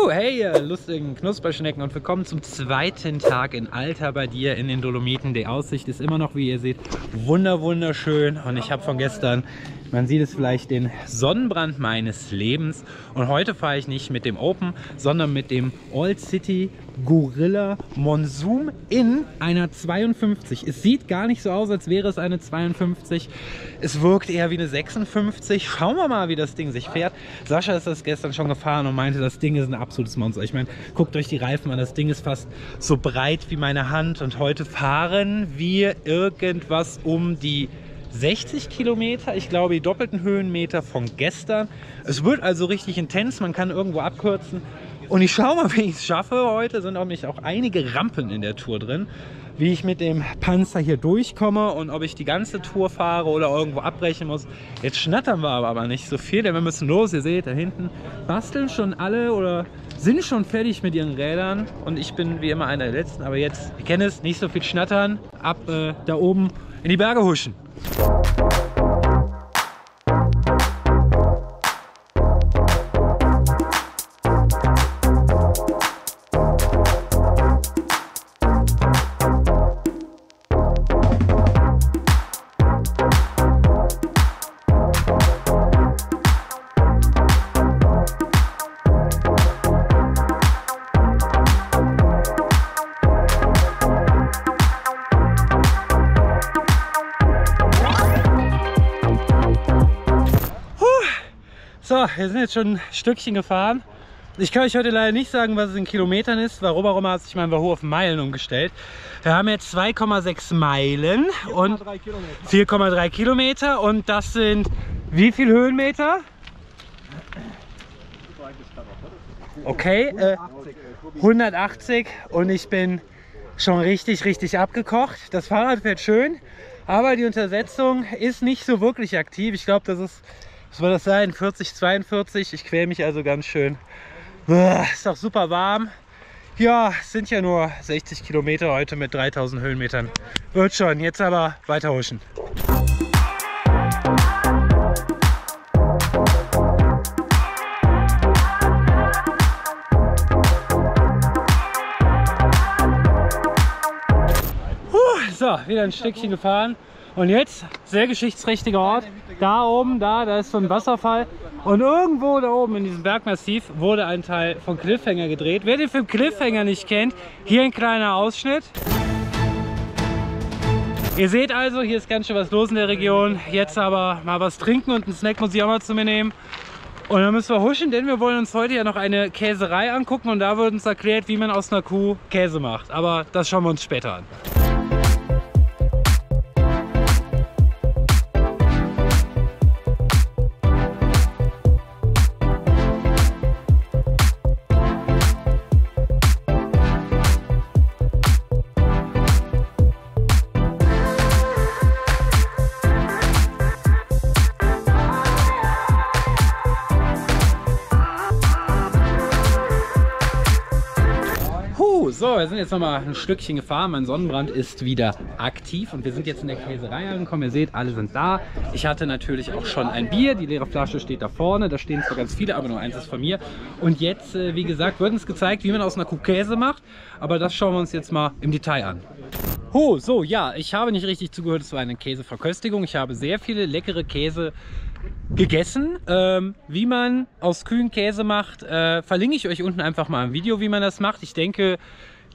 Hey, ihr lustigen Knusperschnecken und willkommen zum zweiten Tag in Alta bei dir in den Dolomiten. Die Aussicht ist immer noch, wie ihr seht, wunderschön und ich habe von gestern, man sieht es vielleicht, den Sonnenbrand meines Lebens. Und heute fahre ich nicht mit dem Open, sondern mit dem All City Gorilla Monsoon in einer 52. Es sieht gar nicht so aus, als wäre es eine 52. Es wirkt eher wie eine 56. Schauen wir mal, wie das Ding sich fährt. Sascha ist das gestern schon gefahren und meinte, das Ding ist ein absolutes Monster. Ich meine, guckt euch die Reifen an. Das Ding ist fast so breit wie meine Hand. Und heute fahren wir irgendwas um die 60 Kilometer, ich glaube die doppelten Höhenmeter von gestern. Es wird also richtig intens, man kann irgendwo abkürzen. Und ich schaue mal, wie ich es schaffe. Heute sind nämlich auch einige Rampen in der Tour drin. Wie ich mit dem Panzer hier durchkomme und ob ich die ganze Tour fahre oder irgendwo abbrechen muss. Jetzt schnattern wir aber nicht so viel, denn wir müssen los. Ihr seht, da hinten basteln schon alle oder sind schon fertig mit ihren Rädern. Und ich bin wie immer einer der Letzten. Aber jetzt, ihr kennt es, nicht so viel schnattern. Ab da oben in die Berge huschen. So, wir sind jetzt schon ein Stückchen gefahren. Ich kann euch heute leider nicht sagen, was es in Kilometern ist. Warum auch immer hat sich mein Wahoo auf Meilen umgestellt. Wir haben jetzt 2,6 Meilen und 4,3 Kilometer. Und das sind wie viel Höhenmeter? Okay, 180 und ich bin schon richtig abgekocht. Das Fahrrad fährt schön, aber die Untersetzung ist nicht so wirklich aktiv. Ich glaube, das ist... Was soll das sein? 40, 42. Ich quäle mich also ganz schön. Ist auch super warm. Ja, es sind ja nur 60 Kilometer heute mit 3000 Höhenmetern. Wird schon. Jetzt aber weiter huschen. So, wieder ein Stückchen gefahren. Und jetzt, sehr geschichtsträchtiger Ort, da oben, da ist so ein Wasserfall. Und irgendwo da oben in diesem Bergmassiv wurde ein Teil von Cliffhanger gedreht. Wer den Film Cliffhanger nicht kennt, hier ein kleiner Ausschnitt. Ihr seht also, hier ist ganz schön was los in der Region. Jetzt aber mal was trinken und einen Snack muss ich auch mal zu mir nehmen. Und dann müssen wir huschen, denn wir wollen uns heute ja noch eine Käserei angucken. Und da wird uns erklärt, wie man aus einer Kuh Käse macht. Aber das schauen wir uns später an. So, wir sind jetzt noch mal ein Stückchen gefahren. Mein Sonnenbrand ist wieder aktiv und wir sind jetzt in der Käserei angekommen. Ihr seht, alle sind da. Ich hatte natürlich auch schon ein Bier. Die leere Flasche steht da vorne. Da stehen zwar ganz viele, aber nur eins ist von mir. Und jetzt, wie gesagt, wird uns gezeigt, wie man aus einer Kuh Käse macht. Aber das schauen wir uns jetzt mal im Detail an. Oh, so, ja, ich habe nicht richtig zugehört. Es war eine Käseverköstigung. Ich habe sehr viele leckere Käse gegessen. Wie man aus Kühen Käse macht, verlinke ich euch unten einfach mal ein Video, wie man das macht. Ich denke,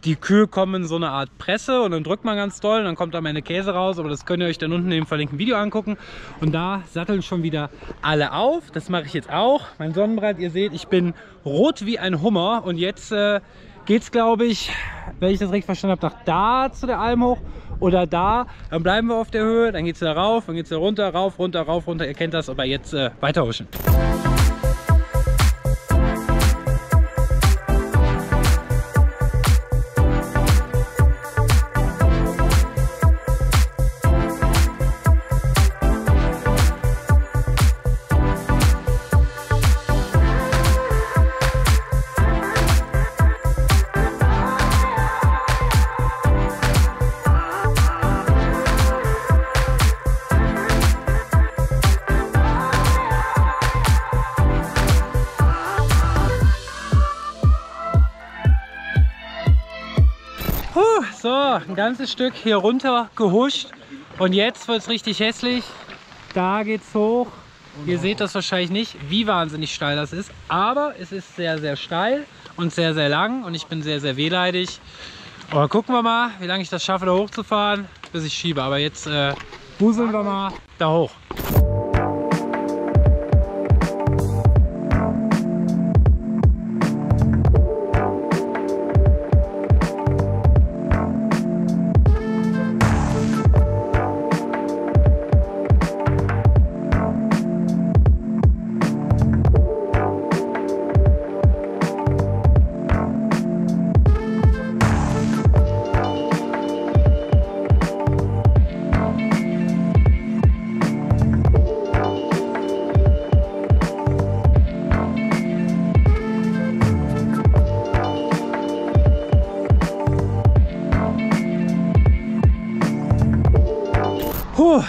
die Kühe kommen in so eine Art Presse und dann drückt man ganz doll und dann kommt da meine Käse raus, aber das könnt ihr euch dann unten im verlinkten Video angucken. Und da satteln schon wieder alle auf. Das mache ich jetzt auch. Mein Sonnenbrand, ihr seht, ich bin rot wie ein Hummer und jetzt geht es, glaube ich, wenn ich das richtig verstanden habe, nach da zu der Alm hoch oder da. Dann bleiben wir auf der Höhe, dann geht es da rauf, dann geht es da runter, rauf, runter, rauf, runter. Ihr kennt das, aber jetzt weiter huschen. ein ganzes Stück hier runter gehuscht und jetzt wird es richtig hässlich. Da geht's hoch. Ihr seht das wahrscheinlich nicht, wie wahnsinnig steil das ist, aber es ist sehr, sehr steil und sehr, sehr lang und ich bin sehr, sehr wehleidig. Aber gucken wir mal, wie lange ich das schaffe, da hochzufahren, bis ich schiebe. Aber jetzt buseln wir mal da hoch.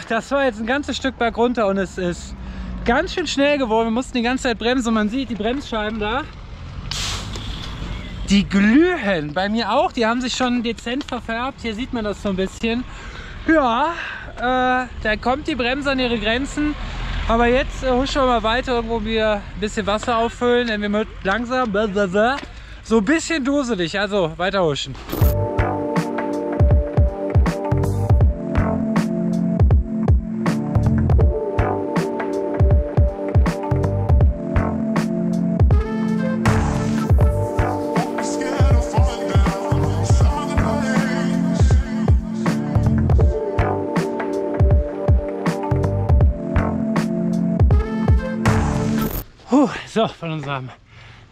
Das war jetzt ein ganzes Stück berg runter und es ist ganz schön schnell geworden. Wir mussten die ganze Zeit bremsen und man sieht die Bremsscheiben da. Die glühen bei mir auch. Die haben sich schon dezent verfärbt. Hier sieht man das so ein bisschen. Ja, da kommt die Bremse an ihre Grenzen. Aber jetzt huschen wir mal weiter, irgendwo wieder ein bisschen Wasser auffüllen, denn wir müssen langsam so ein bisschen duselig. Also weiter huschen. So, von unserem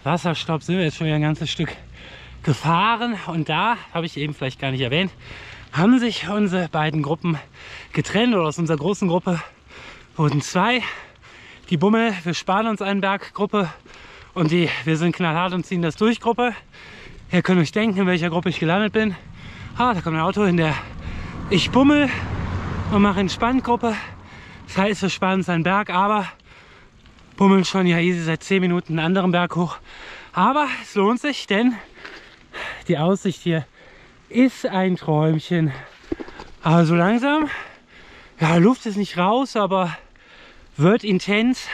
Wasserstopp sind wir jetzt schon wieder ein ganzes Stück gefahren und da, habe ich eben vielleicht gar nicht erwähnt, haben sich unsere beiden Gruppen getrennt oder aus unserer großen Gruppe wurden zwei. Die Bummel, wir sparen uns einen Berggruppe und die wir sind knallhart und ziehen das durch Gruppe. Ihr könnt euch denken, in welcher Gruppe ich gelandet bin. Da kommt ein Auto, in der ich bummel und mache Entspanntgruppe. Das heißt, wir sparen uns einen Berg, aber bummeln schon ja easy seit 10 Minuten einen anderen Berg hoch. Aber es lohnt sich, denn die Aussicht hier ist ein Träumchen. Aber so langsam, ja, Luft ist nicht raus, aber wird intens.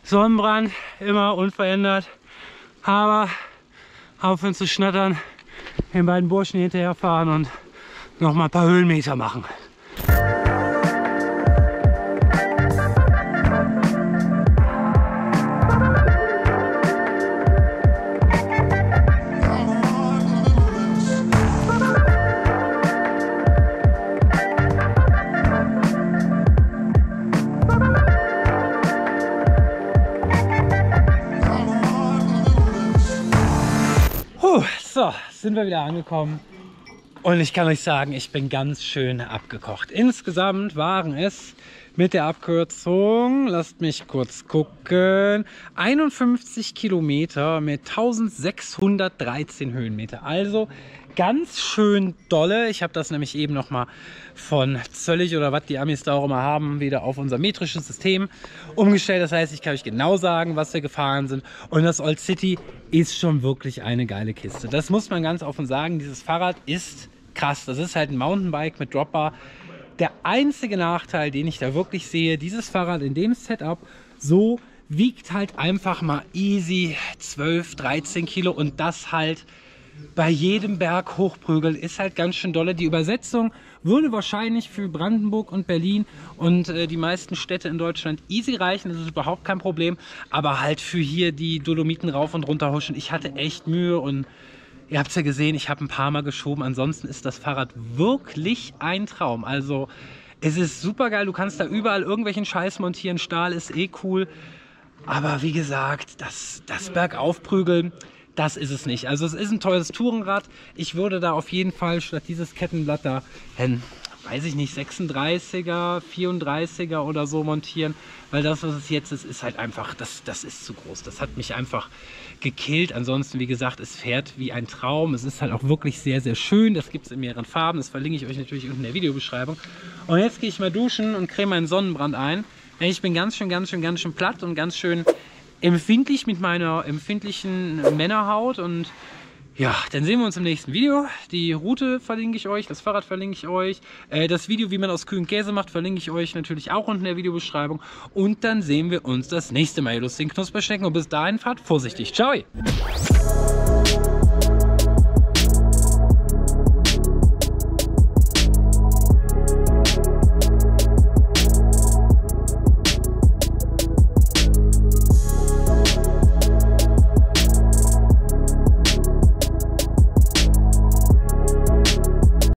Sonnenbrand immer unverändert. Aber aufhören zu schnattern, den beiden Burschen hinterherfahren und noch mal ein paar Höhenmeter machen. So, sind wir wieder angekommen und ich kann euch sagen, ich bin ganz schön abgekocht. Insgesamt waren es mit der Abkürzung, lasst mich kurz gucken, 51 Kilometer mit 1613 Höhenmeter. Also ganz schön dolle. Ich habe das nämlich eben noch mal von Zöllig oder was die Amis da auch immer haben, wieder auf unser metrisches System umgestellt. Das heißt, ich kann euch genau sagen, was wir gefahren sind. Und das Old City ist schon wirklich eine geile Kiste. Das muss man ganz offen sagen. Dieses Fahrrad ist krass. Das ist halt ein Mountainbike mit Dropper. Der einzige Nachteil, den ich da wirklich sehe, dieses Fahrrad in dem Setup, so wiegt halt einfach mal easy 12, 13 Kilo und das halt bei jedem Berg hochprügeln ist halt ganz schön dolle. Die Übersetzung würde wahrscheinlich für Brandenburg und Berlin und die meisten Städte in Deutschland easy reichen. Das ist überhaupt kein Problem. Aber halt für hier die Dolomiten rauf und runter huschen. Ich hatte echt Mühe und ihr habt es ja gesehen, ich habe ein paar Mal geschoben. Ansonsten ist das Fahrrad wirklich ein Traum. Also es ist super geil. Du kannst da überall irgendwelchen Scheiß montieren. Stahl ist eh cool. Aber wie gesagt, das Bergaufprügeln, das ist es nicht. Also es ist ein teures Tourenrad. Ich würde da auf jeden Fall statt dieses Kettenblatt da ein, weiß ich nicht, 36er, 34er oder so montieren. Weil das, was es jetzt ist, ist halt einfach, das ist zu groß. Das hat mich einfach gekillt. Ansonsten, wie gesagt, es fährt wie ein Traum. Es ist halt auch wirklich sehr, sehr schön. Das gibt es in mehreren Farben. Das verlinke ich euch natürlich unten in der Videobeschreibung. Und jetzt gehe ich mal duschen und creme meinen Sonnenbrand ein. Ich bin ganz schön platt und ganz schön empfindlich mit meiner empfindlichen Männerhaut und Ja, dann sehen wir uns im nächsten Video. Die Route verlinke ich euch, das Fahrrad verlinke ich euch. Das Video, wie man aus Kühen Käse macht, verlinke ich euch natürlich auch unten in der Videobeschreibung. Und dann sehen wir uns das nächste Mal, ihr lustigen Knusperschnecken. Und bis dahin fahrt vorsichtig. Ciao!